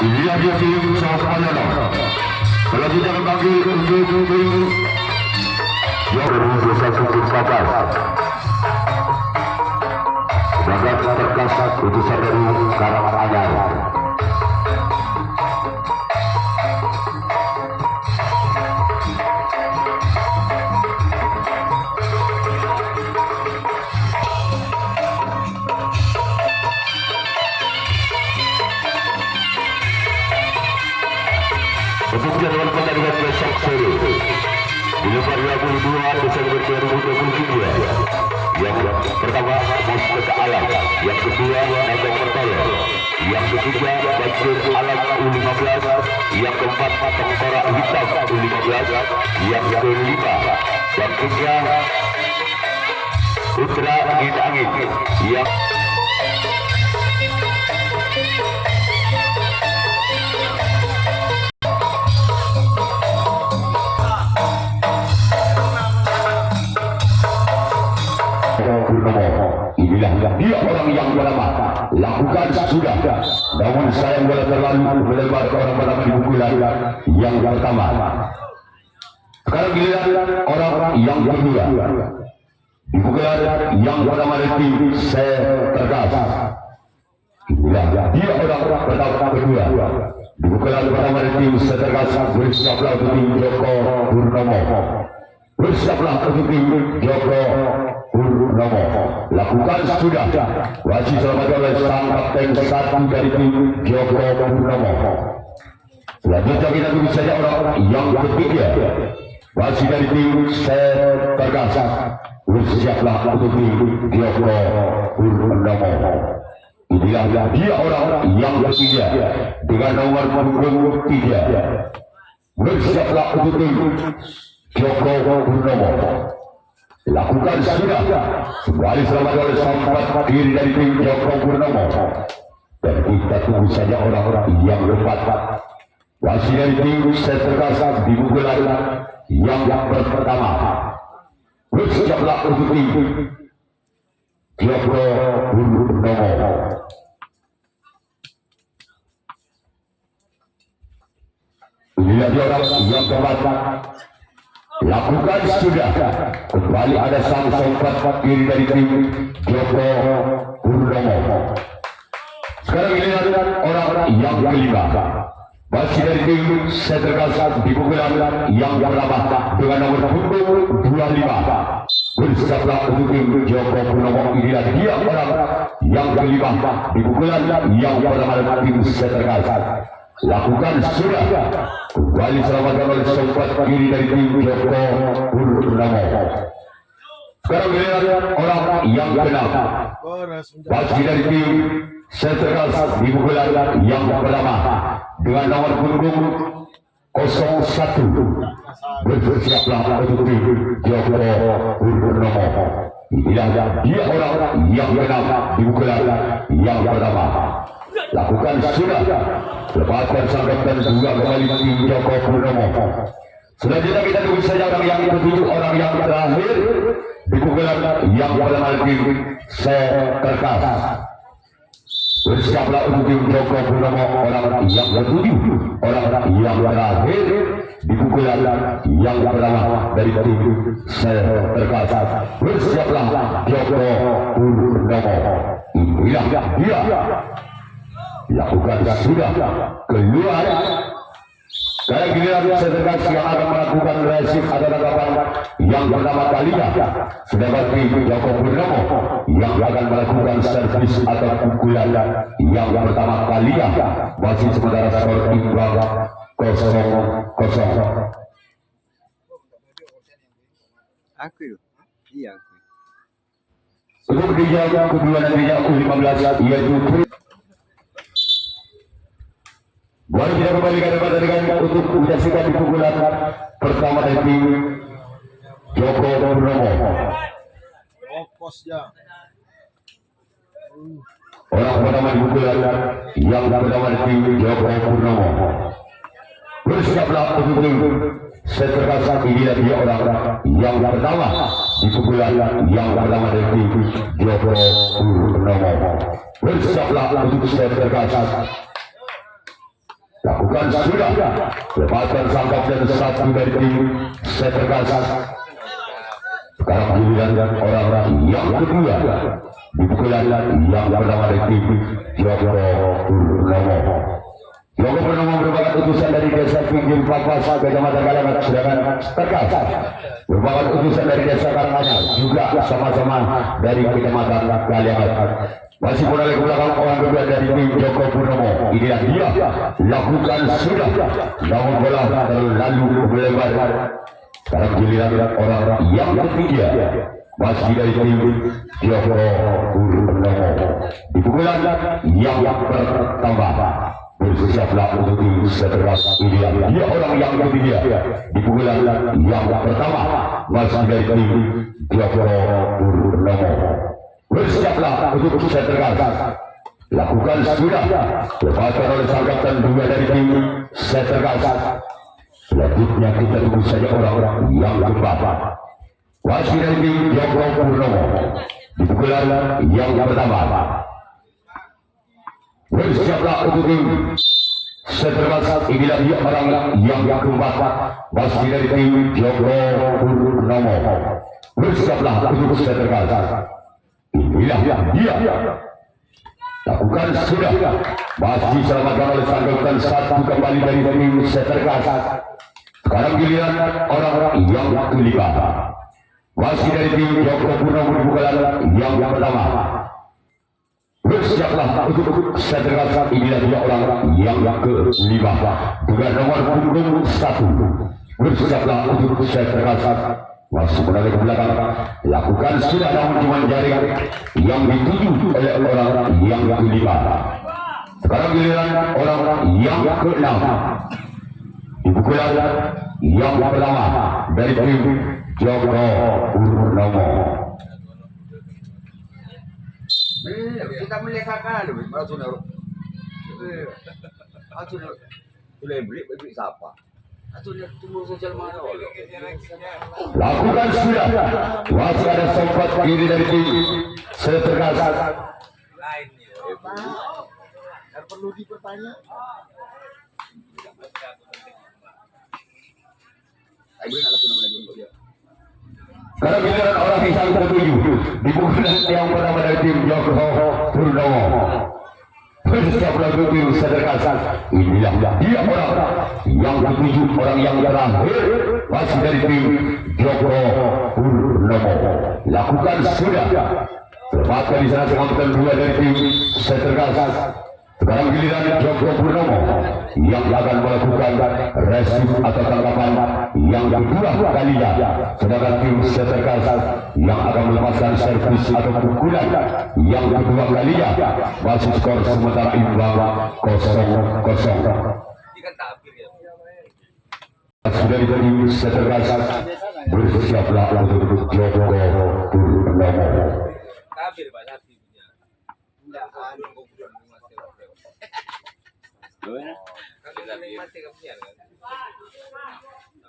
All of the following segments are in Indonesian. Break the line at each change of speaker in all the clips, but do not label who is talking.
Inilah dia tim Sofayana. Selanjutnya kembali untuk tim yang berusaha cukup papas. Bagat terkas utusan dari Karanganyar. Untuk jadwal pertandingan besok sore di lebar 22 Desember 2023, yang pertama Mustika Alam, yang kedua Naga Pertaya, yang ketiga Bajir Alam U15, yang keempat Tengkorak Hitam U15, yang kelima dan ketiga Putra Angin Angin, yang inilah dia orang yang bernama lakukan sudah, namun sayang boleh terlalu melebar ke orang bernama di pukulan yang pertama. Sekarang giliran orang yang kedua di pukulan yang bernama Reti Setergas. Inilah dia orang pertama kedua di pukulan bernama Reti Setergas. Bersiaplah untuk Joko Purnomo. Bersiaplah untuk Joko Purnomo. Lakukan sudah. Wajib selamat oleh sang kapten satu dari tim Joko Purnomo. Selanjutnya kita tunggu saja orang yang ketiga. Wajib dari tim Setergas. Bersiaplah untuk tim Joko Purnomo. Inilah dia orang yang ketiga dengan nomor punggung 3. Bersiaplah untuk tim Joko Purnomo. Lakukan sudah. Kembali selamat oleh sambat diri dari tim Joko Purnomo. Dan kita tunggu saja orang-orang yang lebat. Wasit dari tim Setergas di pukulan yang pertama. Bersiaplah untuk tim Joko Purnomo. Inilah dia orang yang keempat. Lakukan sudah. Kembali ada sang sompat diri dari tim Joko Purnomo. Sekarang giliran orang yang kelima. Masih dari tim Setergas di pukulan yang pertama dengan nomor punggung 25. Bersiaplah untuk tim Joko Purnomo. Inilah dia orang yang kelima di pukulan yang pertama tim Setergas. Lakukan sudah. Kembali selamatkan oleh sobat kiri dari tim Joko Purnomo. Sekarang giliran orang yang keenam. Bagi dari tim Setergas di pukulan yang pertama dengan nomor punggung 01. Bersiaplah untuk tim Joko Purnomo. Inilah dia orang yang keenam di pukulan yang pertama. Lakukan sudah. Lepaskan sang kapten juga kembali tim Joko Purnomo. Selanjutnya kita tunggu saja orang yang ketujuh, orang yang terakhir di pukulan yang pertama tim Setergas. Bersiaplah untuk tim Joko Purnomo, orang yang ketujuh, orang yang terakhir di pukulan yang pertama dari tim Setergas. Bersiaplah Joko Purnomo. Inilah dia. Lakukan sudah. Keluar. Sekarang giliran Setergas yang akan melakukan resip ada tanggapan yang pertama kalinya. Sedangkan tim Joko Purnomo yang akan melakukan servis atau pukulan yang pertama kalinya. Masih sementara skor imbang 0-0.
Aku iya.
Untuk dijaga kedua nantinya U15 yaitu baru kita kembalikan pertandingan untuk menyaksikan di pukulan pertama dari tim Joko Purnomo. Orang pertama di pukulan yang pertama dari tim Joko Purnomo. Bersiaplah untuk seterkasa inilah dia orang yang pertama di pukulan yang pertama dari tim Joko Purnomo. Bersiaplah untuk seterkasa. Lakukan sudah. Lepaskan sangkap dan satu dari tim seterkasa. Sekarang giliran orang yang kedua di pukulan yang pertama dari tim Joko Purnomo. Joko Purnomo merupakan utusan dari desa pinggir Papas, Kecamatan Kalangan, sedangkan Terkas merupakan utusan dari desa Karanganyar, juga sama-sama dari Kecamatan Kalangan. Masih beralih ke belakang orang kedua dari tim Joko Purnomo. Inilah dia, lakukan sudah, namun bola terlalu melebar. Sekarang giliran orang yang ketiga, masih dari tim Joko Purnomo. Di pukulan yang pertama. Bersiaplah untuk tim seterkasa inilah dia orang yang ketiga di pukulan yang pertama masih dari tim Joko Purnomo. Bersiaplah untuk seterkasa. Lakukan sudah. Lepaskan oleh sangkap dan dua dari tim seterkasa. Selanjutnya kita tunggu saja orang-orang yang keempat. Masih dari tim Joko Purnomo di pukulan yang pertama. Bersiaplah untuk tim seterkasa inilah dia orang yang keempat masih dari tim Joko Purnomo. Bersiaplah untuk seterkasa inilah dia, lakukan sudah. Masih selamatkan oleh sangkap satu kembali dari tim seterkasa. Sekarang giliran orang yang kelima masih dari tim Joko Purnomo di pukulan yang pertama. Bersiaplah untuk seterkasa inilah dia orang yang kelima dengan nomor punggung 1. Bersiaplah untuk seterkasa. Masih berada ke belakang. Lakukan sudah namun cuma jaring yang dituju oleh orang yang kelima. Sekarang giliran orang yang keenam di pukulan yang pertama dari tim Joko Purnomo.
Kita melihatkan loh, malah sudah. Beli siapa?
Lakukan sudah. Masih ada sempat kiri dari tim seterkasa.
Perlu dipertanya.
Karena giliran orang yang ketujuh di pukulan yang pertama dari tim Joko Purnomo. Bersiaplah untuk tim seterkasa. Inilah dia orang yang ketujuh, orang yang terakhir masih dari tim Joko Purnomo. Lakukan sudah. Lepaskan di sana pengamatan dua dari tim seterkasa. Sekarang giliran Joko Purnomo yang akan melakukan resip atau tangkapan yang kedua kalinya. Sedangkan tim seterkasa yang akan melepaskan servis atau pukulan yang kedua kalinya. Masih skor sementara imbang 0-0. Sudah di tim seterkasa. Bersiaplah untuk Joko Purnomo.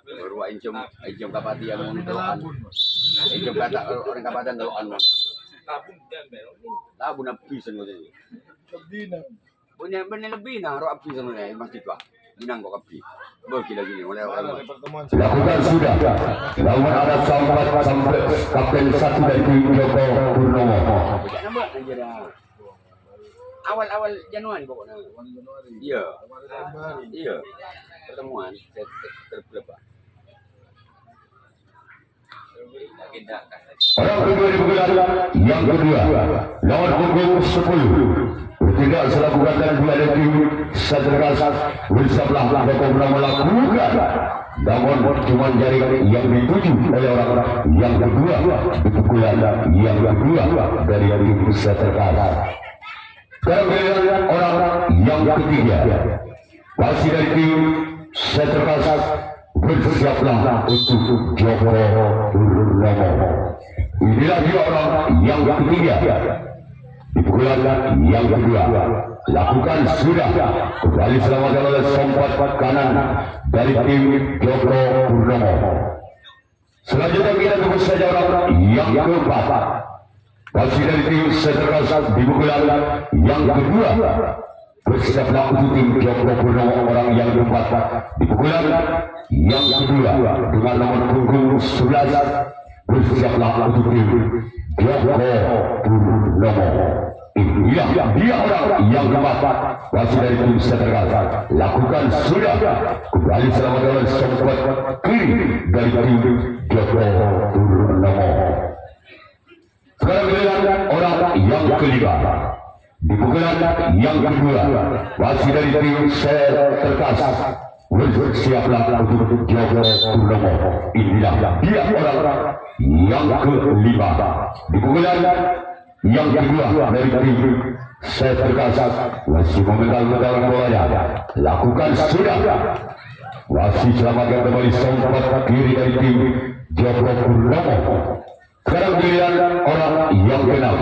Baru incom kapati yang mendoan. Incom kata orang kapatan doan. Labun abis ngono iki. Bener lebih nah ro abis ngono ya masjid Pak. Binang kok abis. Bagi lagi nih oleh orang.
Lakukan sudah. Lawan ada sampai kapten satu dari tim Joko Purnomo.
Awal Januari pokoknya. Iya. Iya. Pertemuan terberapa?
Orang kedua di pukulan yang kedua lawan punggung 10. Bertindak selaku kapten dua dari tim seterkasa. Bersiaplah Joko Purnomo melakukan. Namun cuma jaring yang dituju oleh orang-orang yang kedua di pukulan yang kedua dari tim seterkasa. Sekarang giliran orang-orang yang ketiga masih dari tim seterkasa. Bersiaplah untuk Joko Purnomo. Inilah dia orang yang ketiga di pukulan yang kedua. lakukan sudah. Kembali selamatkan oleh sompat kanan dari tim Joko Purnomo. Selanjutnya kita tunggu saja orang yang keempat. Masih dari tim Seterkas di pukulan yang kedua. Bersiaplah untuk tim Joko Purnomo orang yang keempat di pukulan yang kedua dengan nomor punggung 11. Bersiaplah untuk tim Joko Purnomo. Inilah dia orang yang keempat. Masih dari tim Seterkas. Lakukan sudah. Kembali selamat dalam sempat kiri dari tim Joko Purnomo. Sekarang giliran orang yang kelima. Di pukulan yang kedua, masih dari tim Seterkas. Bersiaplah untuk Joko Purnomo. Inilah dia orang yang kelima. Di pukulan yang kedua dari tim Seterkas. Masih memegang bolanya. Lakukan sudah. Masih selamatkan kembali sempat kiri dari tim Joko Purnomo. Sekarang giliran orang yang keenam.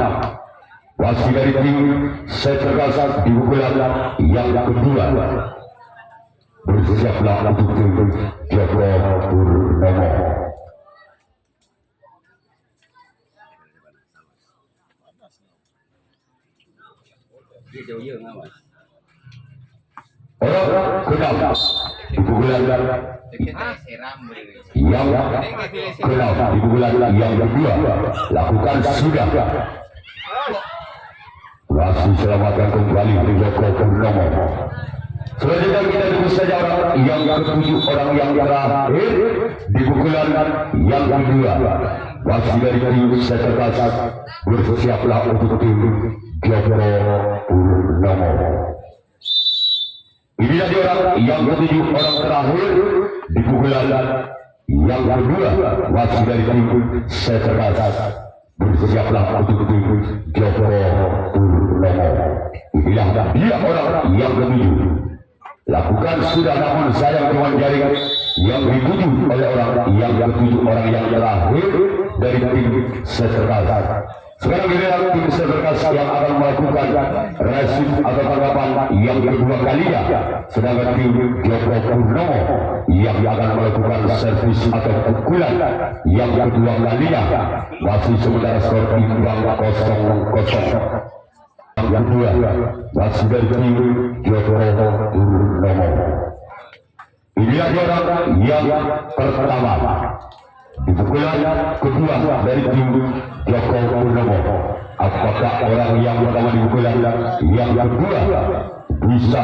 Masih dari tim Seterkas di pukulan yang kedua. Bersiaplah untuk tim Joko Purnomo. Orang keenam di pukulan yang keenam di pukulan yang kedua. Lakukan sudah. Masih selamatkan kembali Joko Purnomo. Selanjutnya kita tunggu saja orang yang ketujuh, orang yang terakhir di pukulan yang kedua. Masih dari tim Seterkas. Bersiaplah untuk tim Joko Purnomo. Inilah dia orang yang ketujuh, orang terakhir di pukulan yang kedua. Masih dari tim Seterkas. Bersiaplah untuk tim Joko Purnomo. Inilah dia orang yang ketujuh. Lakukan sudah, namun sayang cuma jaring yang dituju oleh orang yang ketujuh, orang yang terakhir dari tim Seterkas. Sekarang giliran tim Seterkas yang akan melakukan resim atau tanggapan yang kedua kalinya. Sedangkan tim Joko Purnomo yang akan melakukan servis atau pukulan yang kedua kalinya. Masih sementara skor imbang 0-0. Yang kedua masih dari tim Joko Purnomo. Inilah dia orang yang pertama di pukulan kedua dari tim Joko Purnomo. Apakah orang yang pertama di pukulan yang kedua bisa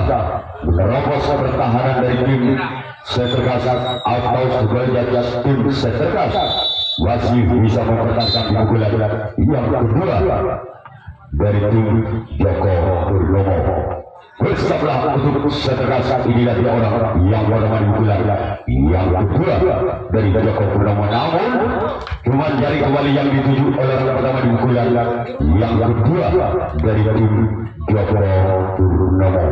menerobos pertahanan dari tim Seterkas, atau sebaliknya tim Seterkas masih bisa mempertahankan di pukulan yang kedua dari tim Joko Purnomo? Bersiaplah untuk Seterkas. Inilah dia orang yang pertama di pukulan yang kedua dari Joko Purnomo. Namun cuma jari kembali yang dituju oleh orang pertama di pukulan yang kedua dari tim Joko Purnomo.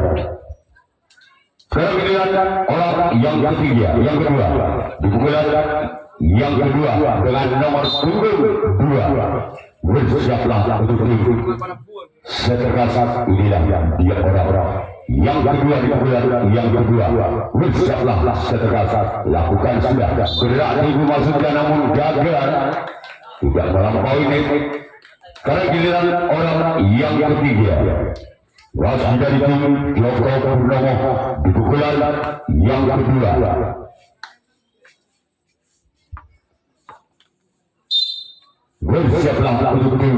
Sekarang giliran orang yang ketiga, yang kedua di pukulan yang kedua dengan nomor punggung 2. Bersiaplah untuk tim Seterkas. Inilah dia orang yang kedua di pukulan yang kedua. Bersiaplah Seterkas. Lakukan sudah. Gerak dimasukkan namun gagal, tidak melampaui menit. Sekarang giliran orang yang ketiga. Masih dari tim Joko Purnomo di pukulan yang kedua. Bersiaplah untuk tim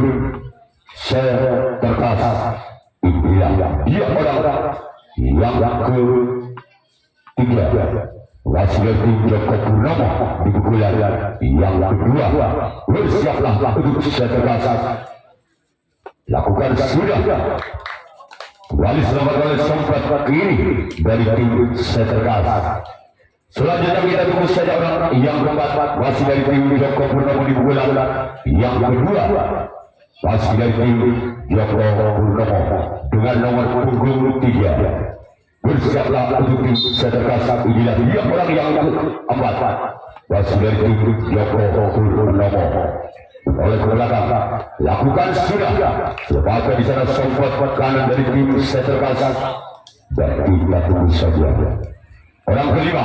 Seterkas. Inilah dia orang yang ketiga. Masih dari tim Joko Purnomo di pukulan yang kedua. Bersiaplah untuk Seterkas. Lakukan sudah. Kembali selamat oleh sempat kiri dari tim Seterkas. Selanjutnya kita tunggu saja orang yang keempat. Masih dari tim Joko Purnomo di pukulan yang kedua. Masih dari tim Joko Purnomo dengan nomor punggung 3. Bersiaplah untuk tim Seterkas. Inilah dia orang yang keempat. Masih dari tim Joko Purnomo. oleh ke belakang, lakukan sudah. Lepaskan di sana sempat kanan dari tim Seterkas dan tidak tunggu saja. Orang kelima,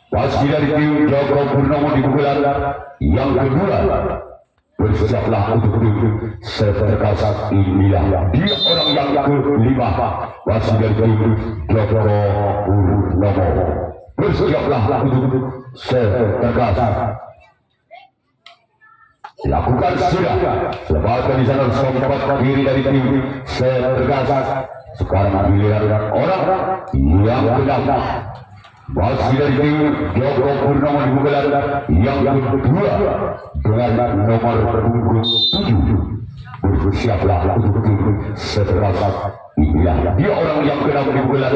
pasti dari tim Joko Purnomo di pukulan yang kedua. Bersiaplah untuk tim Seterkas, inilah dia orang yang kelima, pasti dari tim Joko Purnomo. Bersiaplah untuk Seterkas. Lakukan sudah. Lepaskan di sana sempat kiri dari tim Seterkas. Sekarang giliran orang yang kedua. Masih dari tim Joko Purnomo di pukulan yang kedua dengan nomor punggung 7. Bersiaplah untuk tim Seterkas. Inilah dia orang yang kedua di pukulan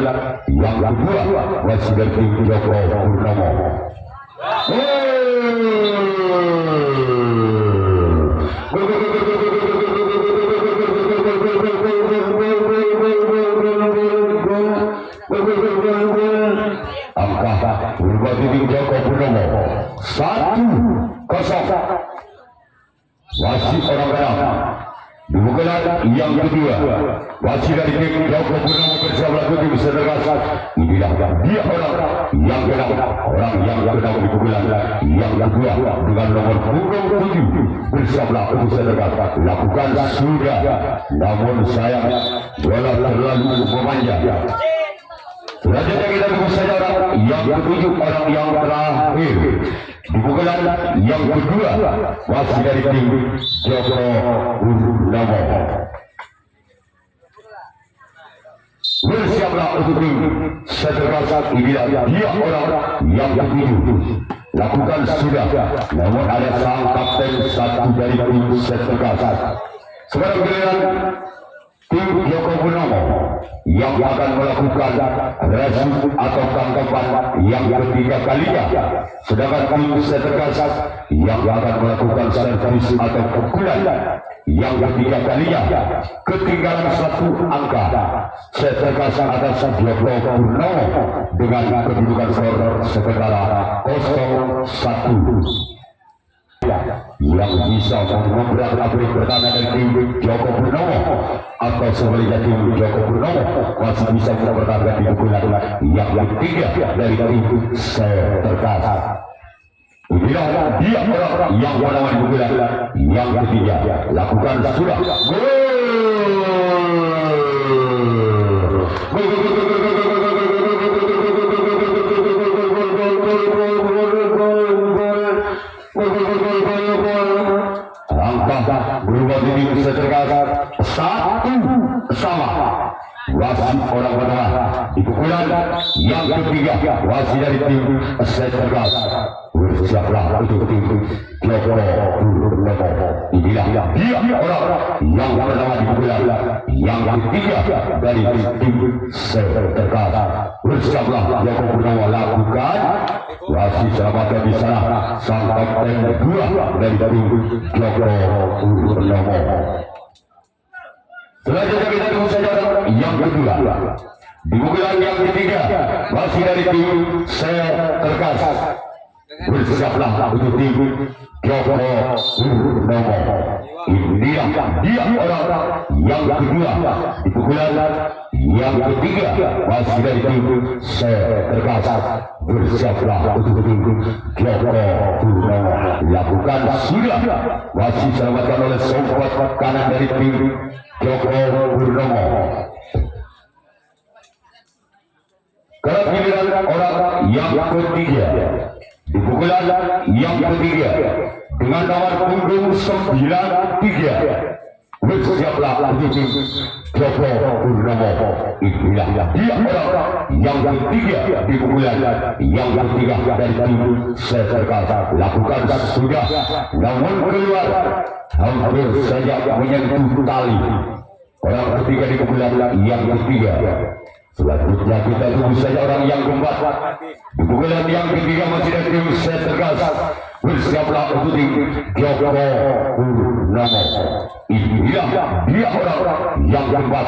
yang kedua. Masih dari tim Joko Purnomo. Angka berubah tim Joko Purnomo 1-0. Masih orang kanan di pukulan yang kedua. Masih dari tim Joko Purnomo bersama tim Seterkas. Inilah dia orang yang kedua. Orang yang kedua di pukulan yang kedua dengan nomor punggung 7. Bersama untuk Seterkas. Lakukan sudah. Namun sayang bola terlalu memanjang. Selanjutnya kita tunggu saja orang yang ketujuh, orang yang terakhir di pukulan yang kedua. Masih dari tim Joko Purnomo. Bersiaplah untuk tim Seterkas. Inilah dia orang yang ketujuh. Lakukan sudah. Namun ada sang kapten satu dari tim Seterkas. Sekarang giliran tim Joko Purnomo yang akan melakukan resip atau tangkapan yang ketiga kalinya. Sedangkan tim Seterkas yang akan melakukan servis atau pukulan yang ketiga kalinya. Ketinggalan satu angka. Seterkas atas Joko Purnomo dengan kedudukan skor sementara 0-1. Yang bisa memberat aplik pertama dari tim Joko Purnomo atau sebaliknya tim Joko Purnomo masih bisa mempertahankan di pukulan yang ketiga dari tim Seterkas. Inilah dia orang yang melawan pukulan yang ketiga. Lakukan sudah. Berubah di tim Seterkas 1-1. Wasit orang pertama di pukulan yang ketiga. Wasit dari tim Seterkas. Bersiaplah untuk tim Joko Purnomo. Inilah dia orang yang pertama di pukulan yang ketiga dari tim Seterkas. Bersiaplah Joko Purnomo. Lakukan. Wasit selamatkan di sana sang kapten kedua dari tim Joko Purnomo. Selanjutnya kita tunggu saja yang kedua di pukulan yang ketiga masih dari tim Seterkas. Bersiaplah untuk tim Joko Purnomo. Inilah dia orang yang kedua di pukulan yang ketiga masih dari tim Seterkas. Bersiaplah untuk tim Joko Purnomo. Lakukan sudah. Masih diselamatkan oleh sobat kanan dari tim Joko Purnomo. Giliran orang yang ketiga di pukulan yang ketiga dengan nomor punggung 93. Bersiaplah untuk tim Joko Purnomo. Inilah dia orang yang ketiga di pukulan yang ketiga dari tim Seterkas. Lakukan sudah. Namun keluar hampir saja menyentuh tali. Orang ketiga di pukulan yang ketiga. Selanjutnya kita tunggu saja orang yang keempat di pukulan yang ketiga masih dari tim Seterkas. Bersiaplah untuk tim Joko Purnomo. Inilah dia orang yang keempat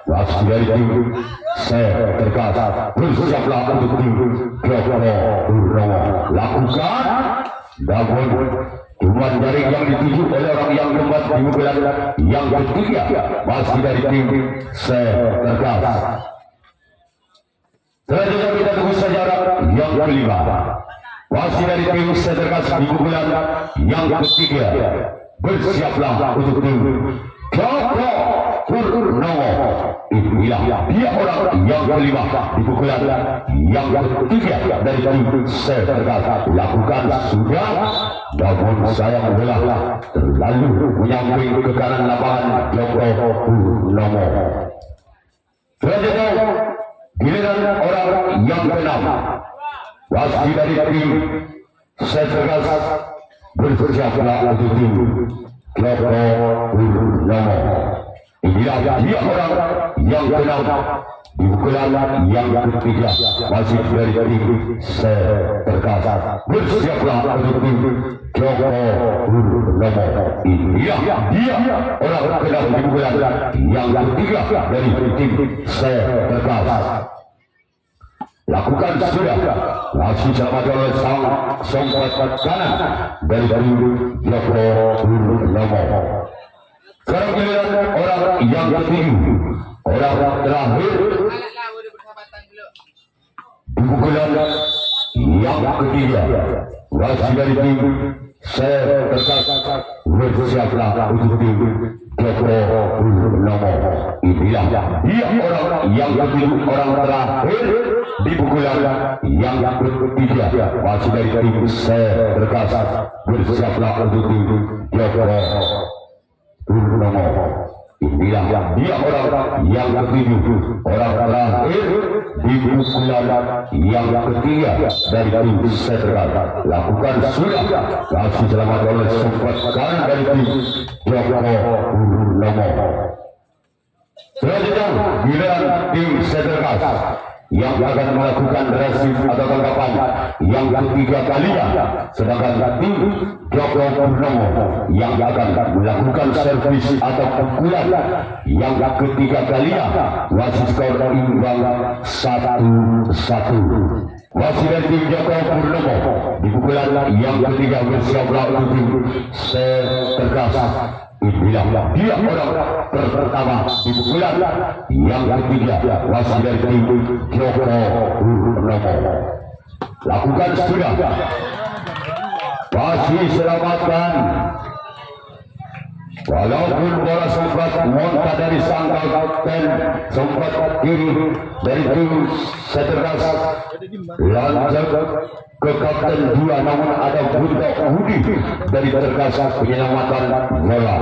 masih dari tim Seterkas. Bersiaplah untuk tim Joko Purnomo. Lakukan namun Cuman jaring yang dituju oleh orang yang keempat di pukulan yang ketiga masih dari tim Setergas. Selanjutnya kita tunggu saja orang yang kelima masih dari tim Setergas di pukulan yang ketiga. Bersiaplah untuk tim Joko Purnomo. Inilah dia orang yang kelima di pukulan yang ketiga dari tim Setergas. Lakukan sudah, namun sayang bola terlalu menyamping ke kanan lapangan Joko Purnomo. Selanjutnya giliran orang yang keenam masih dari tim Setergas. Bersiaplah untuk tim Joko Purnomo. Inilah dia orang yang keenam di pukulan yang ketiga masih dari tim Setergas. Bersiaplah untuk tim Joko Purnomo. Inilah dia orang keenam di pukulan yang ketiga dari tim Setergas. Lakukan sudah, masih selamat oleh sang songkat kanan dari Joko Purnomo. Sekarang giliran orang yang ketujuh, orang terakhir di pukulan yang ketiga masih dari tim Setergas. Bersiaplah untuk tim Joko Purnomo. Inilah dia orang yang ketujuh, orang terakhir di pukulan yang ketiga masih dari tim Setergas. Bersiaplah untuk tim Joko Purnomo. Inilah dia orang yang ketujuh, orang terakhir di pukulan yang ketiga dari tim Setergas. Lakukan sudah, kasih selamat oleh sempat kanan dari tim Joko Purnomo. Selanjutnya giliran tim Setergas yang akan melakukan resim atau tangkapan yang ketiga kalinya, sedangkan tim Joko Purnomo yang akan melakukan servis atau pukulan yang ketiga kalinya masih skor imbang 1-1. Masih dari tim Joko Purnomo di pukulan yang ketiga. Bersiaplah untuk tim Setergas. Inilah dia orang pertama di pukulan yang ketiga masih dari tim Joko Purnomo. Lakukan sudah, masih selamatkan. Walaupun bola sempat monta dari sang kapten, sempat kiri dari tim Setergas, lanjut ke kapten 2, namun ada Bunda Budi dari Setergas penyelamatan bola.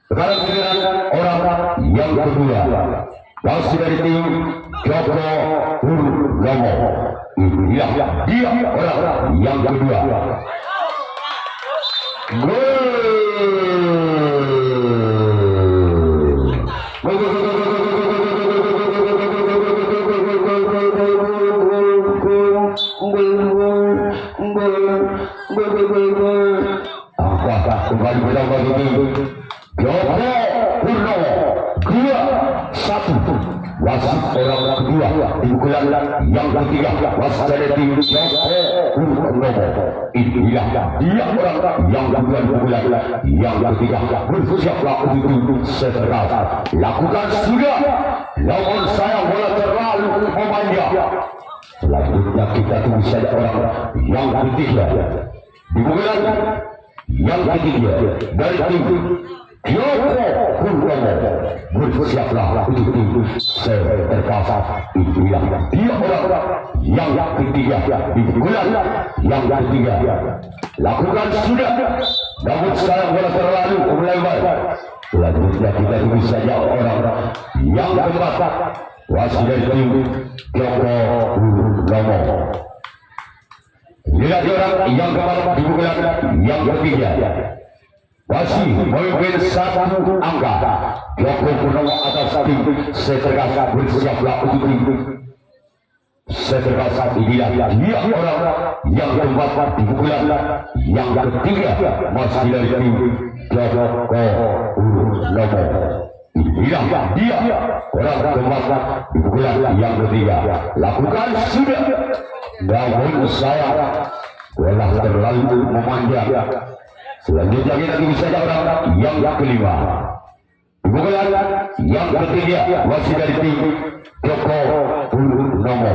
Sekarang giliran orang yang kedua masih dari tim Joko Purnomo. Inilah dia orang yang kedua. Kembali bertambah ini Joko Purnomo 2-1. Wasit orang kedua di pukulan yang ketiga wasit dari tim Joko Purnomo. Inilah dia orang yang kedua di pukulan yang ketiga. Bersiaplah untuk tim Setergas. Lakukan sudah, namun saya bola terlalu memanjang. Selanjutnya kita tunggu saja orang yang ketiga di pukulan yang ketiga dari tim Joko Purnomo. Bersiaplah untuk tim Setergas. Inilah dia orang yang ketiga di pukulan yang ketiga. Lakukan sudah, namun sekarang bola terlalu melebar. Selanjutnya kita tunggu saja orang yang keempat wasit dari tim Joko Purnomo. Inilah dia orang yang keempat di pukulan yang ketiga. Masih memimpin 1 angka. Joko Purnomo atas tim Setergas. Bersiaplah untuk tim Setergas. Inilah dia orang yang keempat di pukulan yang ketiga masih dari tim Joko Purnomo. Inilah dia orang keempat di pukulan yang ketiga. Lakukan sudah, namun saya bola terlalu memanjang. Selanjutnya kita tunggu saja orang yang kelima. Pukulan yang ketiga masih dari tim Joko Purnomo.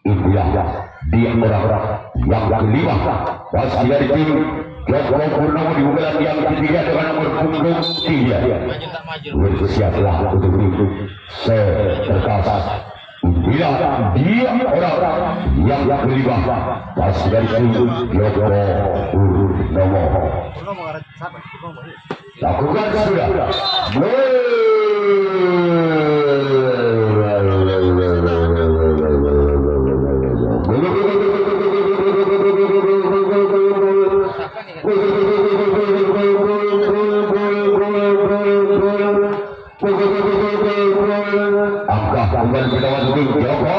Inilah dia orang yang kelima masih dari tim Joko Purnomo di pukulan yang ketiga dengan nomor punggung 3. Bersiaplah untuk tim seterkas. Inilah dia orang yang kelima masih dari tim Joko Purnomo. Lakukan sudah. Angka kembali kita masuk Joko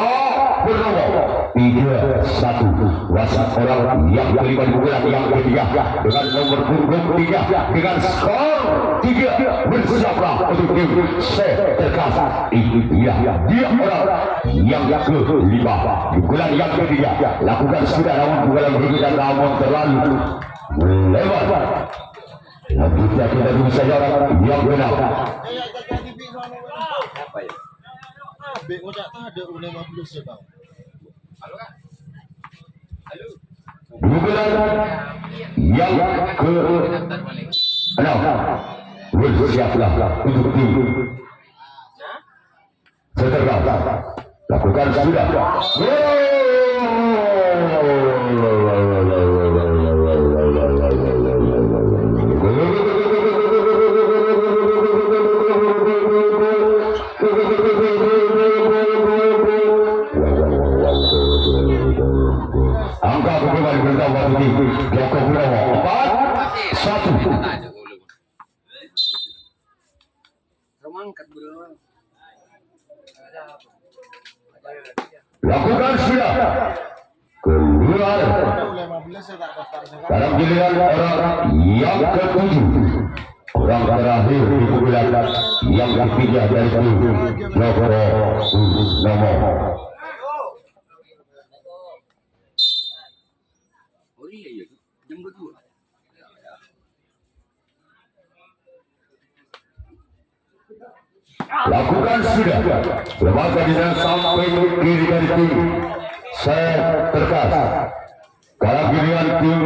Purnomo 3-1. Wasit orang yang kelima di bulan yang ketiga dengan nomor punggung 3 dengan skor 3. Bersiaplah untuk tim seterkas. Iya dia orang yang kelima di bulan yang ketiga. Lakukan sudah namun bukan berbeda namun terlalu lebar. Lanjutnya kita tunggu saja orang yang benar.
Apa ya?
Bulan yang ke-6 bersiaplah untuk tim seterkas. Lakukan sudah. Angka kembali bertambah di Joko Purnomo 4-1. Lakukan sudah. Keluar dalam giliran orang yang ke-7. Orang terakhir di bulan yang ketiga dari tim Joko Purnomo.
Oh iya, jam 2.
Lakukan sudah. Lembaga di sana sampai kiri dari tim seterkas. Dalam giliran tim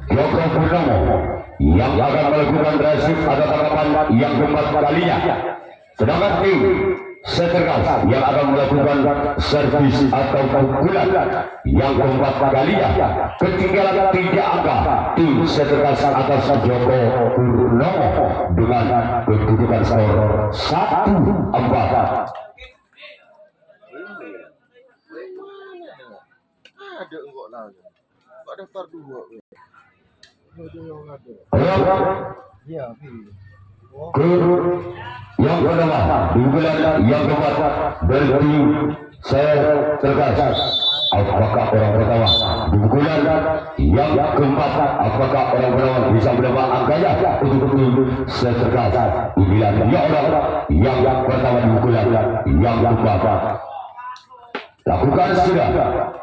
Joko Purnomo yang akan melakukan resip atau tangkapan yang keempat kalinya. Sedangkan tim seterkas yang akan melakukan servis atau pukulan yang keempat kalinya. Ketinggalan 3 angka tim seterkas atas Joko Purnomo dengan kedudukan skor 1-4.
Ada enggak lagi. Kok daftar 2. Iya,
yang pertama di bulan yang keempat dari tim seterkas. Apakah orang pertama di bulan yang keempat? Apakah orang pertama bisa mendapat angkanya untuk tim seterkas? Inilah dia orang yang pertama di bulan yang keempat. Lakukan sudah.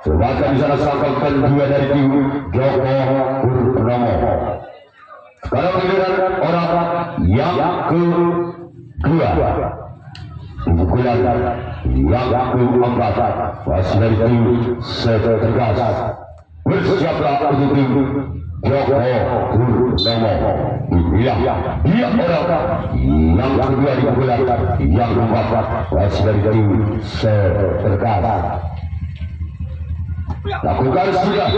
Sebagai di sana sangkalkan 2 dari tim Joko Purnomo. Sekarang giliran orang yang kedua. Pukulan yang keempat masih dari tim seterkas. Bersiaplah untuk tim Joko Purnomo. Inilah dia orang yang kedua di pukulan yang keempat masih dari tim seterkas. Lakukan sudah.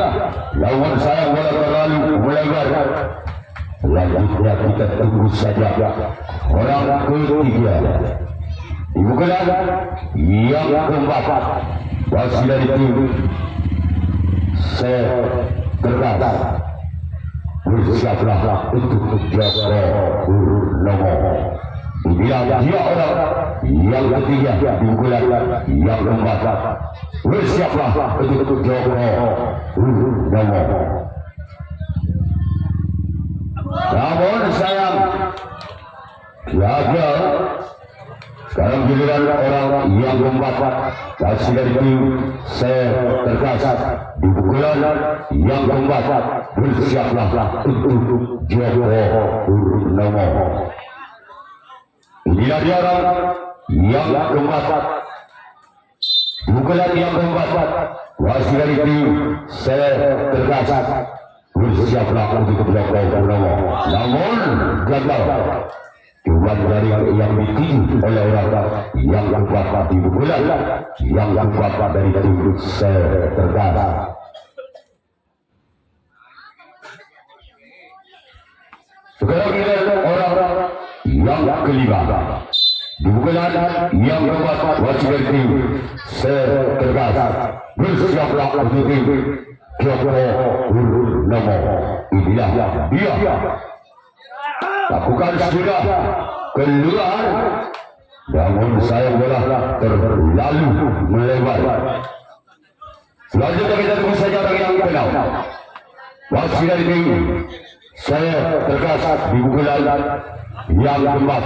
Lawan saya bola terlalu melebar. Selanjutnya kita tunggu saja orang ketiga. Pukulan yang keempat masih dari tim seterkas. Bersiaplah untuk Joko Purnomo. Inilah dia orang yang ketiga di pukulan yang keempat. Bersiaplah untuk Joko Purnomo. Namun sayang gagal. Sekarang giliran orang yang keempat hasil dari tim Tergas di pukulan yang keempat bersiaplah untuk Joko Purnomo. Inilah dia orang yang keempat, pukulan yang keempat hasil dari tim Tergas bersiaplah untuk Joko Purnomo, namun gagal. Cuman dari yang dituju oleh orang yang keempat di pukulan yang keempat dari tim Tergas. Sekarang kita orang yang kelima di pukulan yang keempat wasit dari tim Tergas bersiaplah untuk tim Joko Purnomo. Inilah dia. Lakukan sudah keluar, namun sayang bola terlalu melebar. Selanjutnya kita tunggu saja orang yang kenal. Wasit dari tim Tergas di pukulan yang keempat.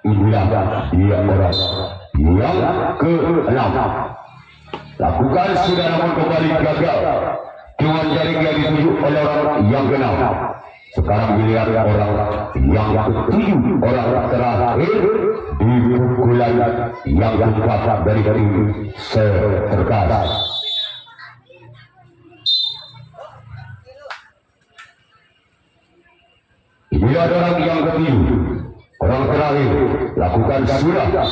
Inilah dia orang yang ke-6. Lakukan sudah namun kembali gagal. Cuman jaring yang dituju oleh orang yang kenal. Sekarang dilihat orang yang ketujuh, orang terakhir di pukulan yang keempat dari tim Tergas. Ini ada orang yang ketujuh, orang terakhir. Lakukan sudah.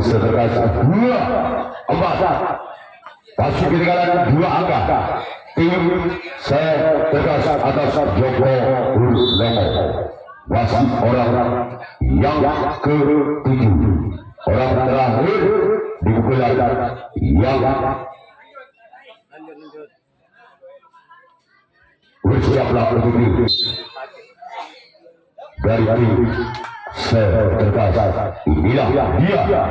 Tergas 2-4 masih ketinggalan 2 angka tim Tergas atas Joko Purnomo. Wasit orang yang ke-7, orang terakhir di pukulan yang bersiaplah untuk dari tim Tergas. Inilah dia,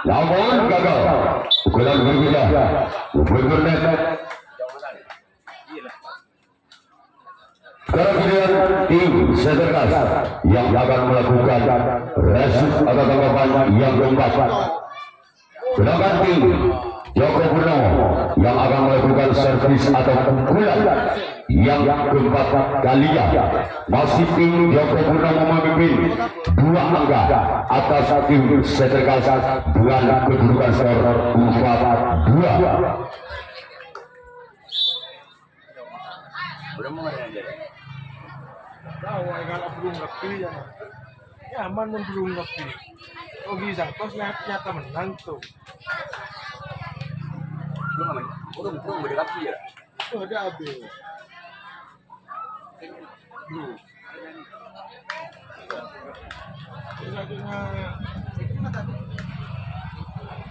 namun gagal. Pukulan berbeda, bernet. Sekarang giliran tim Tergas yang akan melakukan resip atau tanggapan yang keempat. Sedangkan tim Joko Purnomo yang akan melakukan servis atau pukulan yang keempat kalinya. Masih tim Joko Purnomo memimpin 2 angka atas tim Tergas dengan kedudukan skor 4-2.
Tahu kalau belum ngerti ya. Nyaman pun belum ngerti. Oh bisa, tos nyata menang tuh.
Belum mendekati ya.
Itu ada habis. Belum. Kira-kira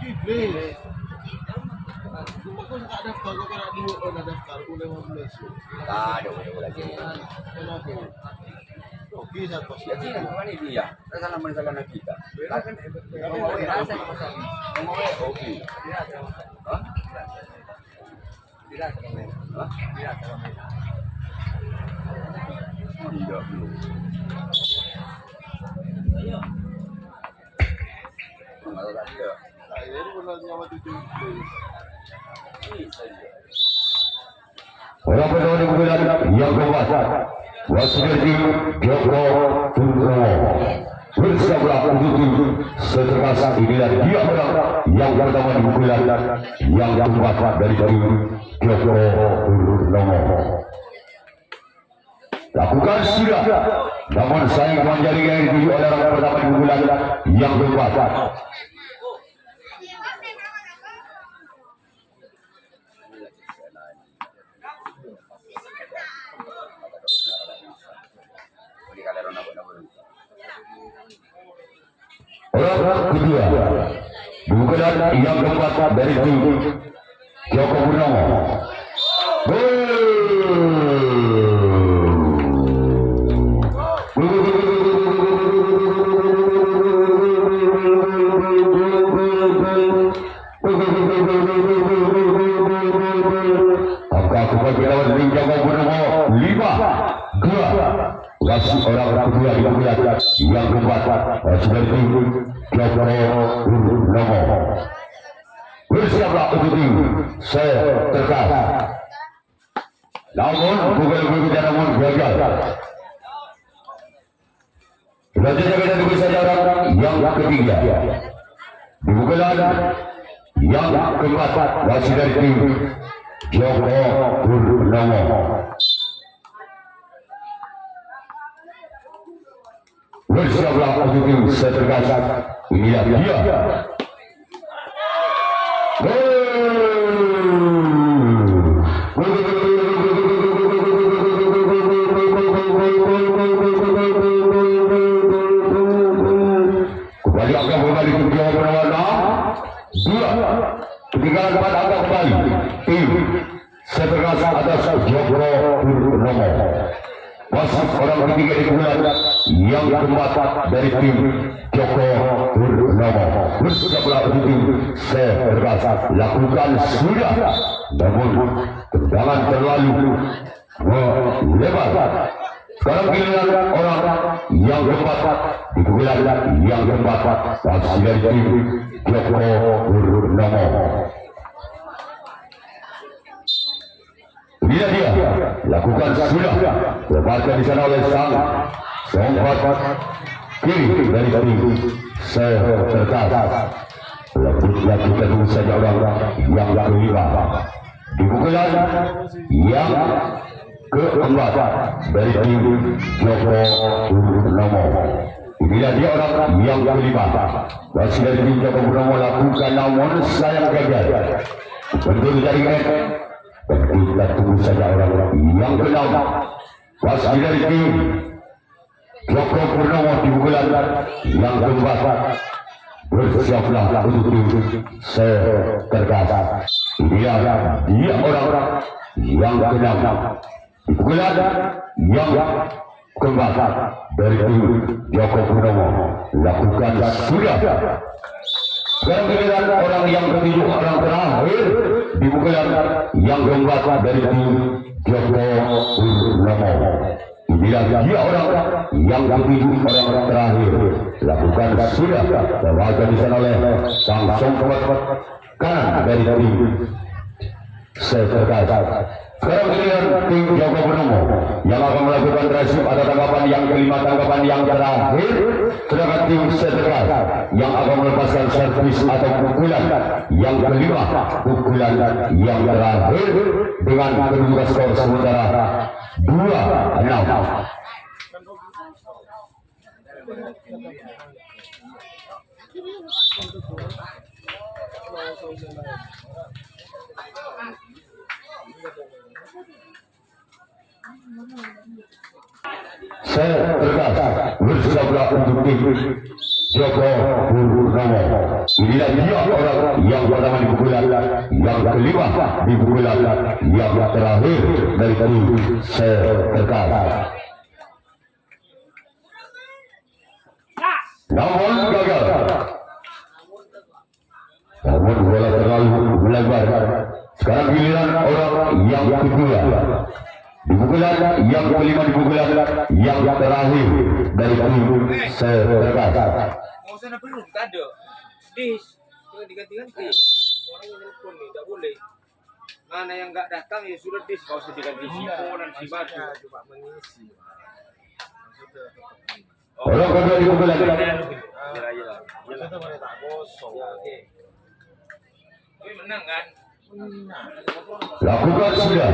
Iblis. Cuma kau tak daftar, kau kena 2 orang daftar, aku 15.
Tak ada lagi.
Kenapa? Oh, bisa tos.
Ya tidak, mana dia? Rasa nama kita. Kan mau oke. Hah? Tidak. Hah? Tidak. Tidak belum. Enggak ada dia.
Ini benar nyawa 7.
Orang pertama di pukulan yang keempat, wasit dari tim Joko Purnomo. Bersiaplah untuk tim Tergas. Inilah dia orang yang pertama di pukulan yang keempat dari tim Joko Purnomo. Lakukan sudah, namun sayang jaring yang dituju oleh orang pertama di pukulan yang keempat. Orang kedua, pukulan yang keempat dari tim Joko Purnomo. angka kebagian dari Joko Purnomo 5-2. Wasit orang kedua dibukulan yang keempat sudah itu Joko Purnomo. Bersiaplah untuk saya terkas. Namun bukan namun gagal. Selanjutnya kita tunggu saja orang yang ketiga. Dibukulan yang keempat wasit dari tim Joko Purnomo. Bersiaplah untuk tim saya terkas. Inilah dia. Kembali akan kembali ke Joko Purnomo 2. Ketinggalan 4 angka kembali tim setergas atas Joko Purnomo. Wasit orang ketiga di bulan yang keempat dari tim Joko Purnomo. Bersiaplah untuk tim setergas. Lakukan sudah, namun tendangan terlalu melebar. Sekarang giliran orang yang keempat di bulan yang keempat wasit dari tim Joko Purnomo. Bila dia lakukan sudah, lepaskan di sana oleh sang sompat kiri dari tim seterkas. Selanjutnya kita tunggu saja orang yang kelima di pukulan yang keempat dari tim Joko Purnomo. Inilah dia orang yang kelima. Wasit dari tim Joko Purnomo lakukan namun sayang gagal. Betul dari kita tunggu saja orang yang keenam. Wasit dari tim Joko Purnomo di pukulan yang keempat. Bersiaplah untuk tim seterkas. Inilah dia orang yang keenam. Di pukulan yang keempat dari tim Joko Purnomo. Lakukan sudah. Sekarang giliran orang yang ketujuh, orang terakhir di pukulan yang keempat dari tim Joko Purnomo. Inilah dia orang yang ketujuh, orang terakhir. Lakukan sudah. Terbaca di sana oleh sang sompat kanan dari tim seterkas. Sekarang giliran tim Joko Purnomo yang akan melakukan resip pada tanggapan yang kelima, tanggapan yang terakhir. Sedangkan tim seterkas yang akan melepaskan servis atau pukulan yang kelima, pukulan yang terakhir dengan kedudukan skor sementara 2-6. Seterkas bersiaplah untuk tim Joko Purnomo. Inilah dia orang yang pertama di pukulan yang kelima, di pukulan yang terakhir dari tim seterkas. Namun gagal. Namun bola terlalu melebar. Sekarang giliran orang yang kedua. Di pukulan yang kelima, di pukulan yang terakhir dari tim seterkas.
Mau sana belum? Tak ada. Dis, jangan diganti-ganti. Orang yang nelfon nih, tak boleh. Mana yang nggak datang ya sudah dis, kau usah diganti Sipo dan si Batu.
Coba mengisi. Maksudnya
Orang kedua di pukulan.
maksudnya mereka tak kosong.
Ya, oke. Tapi menang kan?
Lakukan sudah.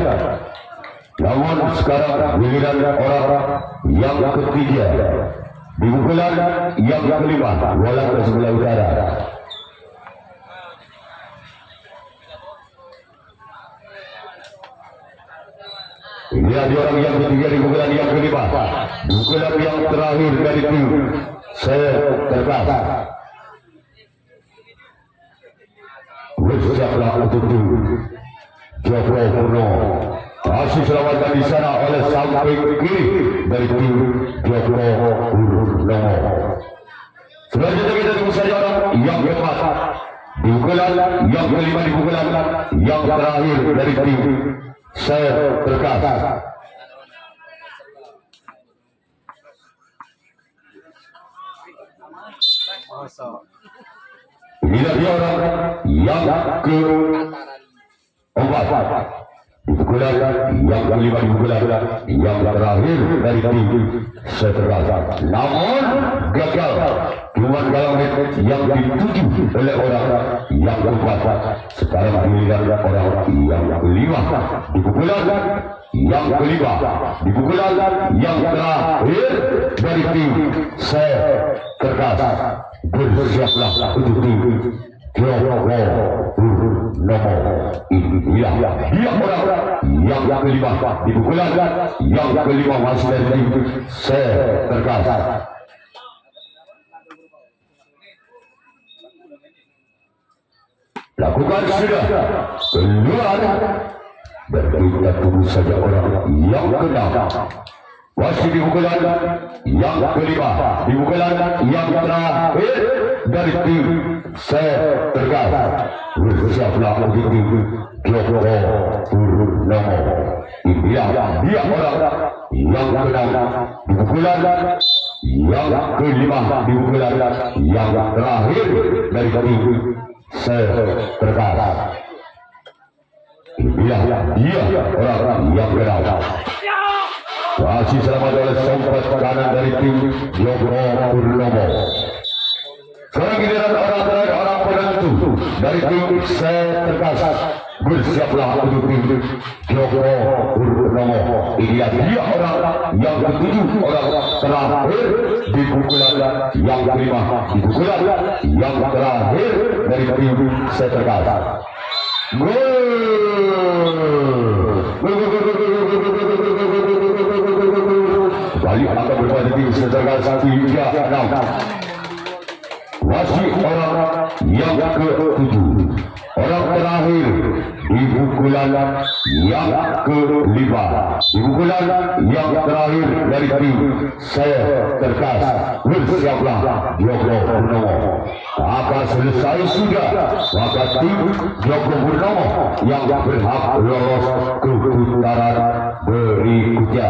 Namun sekarang giliran orang yang ketiga di pukulan yang kelima, bola ke sebelah utara. Inilah dia orang yang ketiga di pukulan yang kelima, pukulan yang terakhir dari tim seterkas. Bersiaplah untuk tim Joko Purnomo. Masih selamatkan di sana oleh samping kiri dari tim Joko Purnomo. Selanjutnya kita tunggu saja orang yang keempat di pukulan yang kelima, di pukulan yang terakhir dari tim Seterkas. Inilah dia orang yang keempat, di pukulan yang kelima, di pukulan yang terakhir dari tim Seterkas. Namun gagal. Cuma galang yang dituju oleh orang yang keempat. Sekarang giliran orang yang kelima, di pukulan yang kelima, di pukulan yang terakhir dari tim Seterkas. Bersiaplah untuk tim Joko Purnomo. Inilah dia orang yang kelima, di pukulan yang kelima masih dari tim Seterkas. Lakukan sudah keluar, berita tunggu saja orang yang keenam. Masih di pukulan yang kelima, di pukulan yang terakhir dari tim Seterkas. Bersiaplah untuk tim Joko Purnomo. Inilah dia orang yang keenam, di pukulan yang kelima, di pukulan yang terakhir dari tim Seterkas. Inilah dia orang yang keenam. Masih selamat oleh sompat kanan dari tim Joko Purnomo. Sekarang giliran orang terakhir, orang penentu dari tim Seterkas. Bersiaplah untuk tim Joko Purnomo. Inilah dia orang yang ketujuh, orang terakhir di pukulan yang kelima, di pukulan yang terakhir dari tim Seterkas. Kali akan bermain tim Seterkas 3-6. Masih orang yang ke-7, orang terakhir di pukulan yang kelima, di pukulan yang terakhir dari tim Seterkas. Bersiaplah Joko Purnomo. Akan selesai sudah, maka tim Joko Purnomo yang berhak lolos ke putaran berikutnya.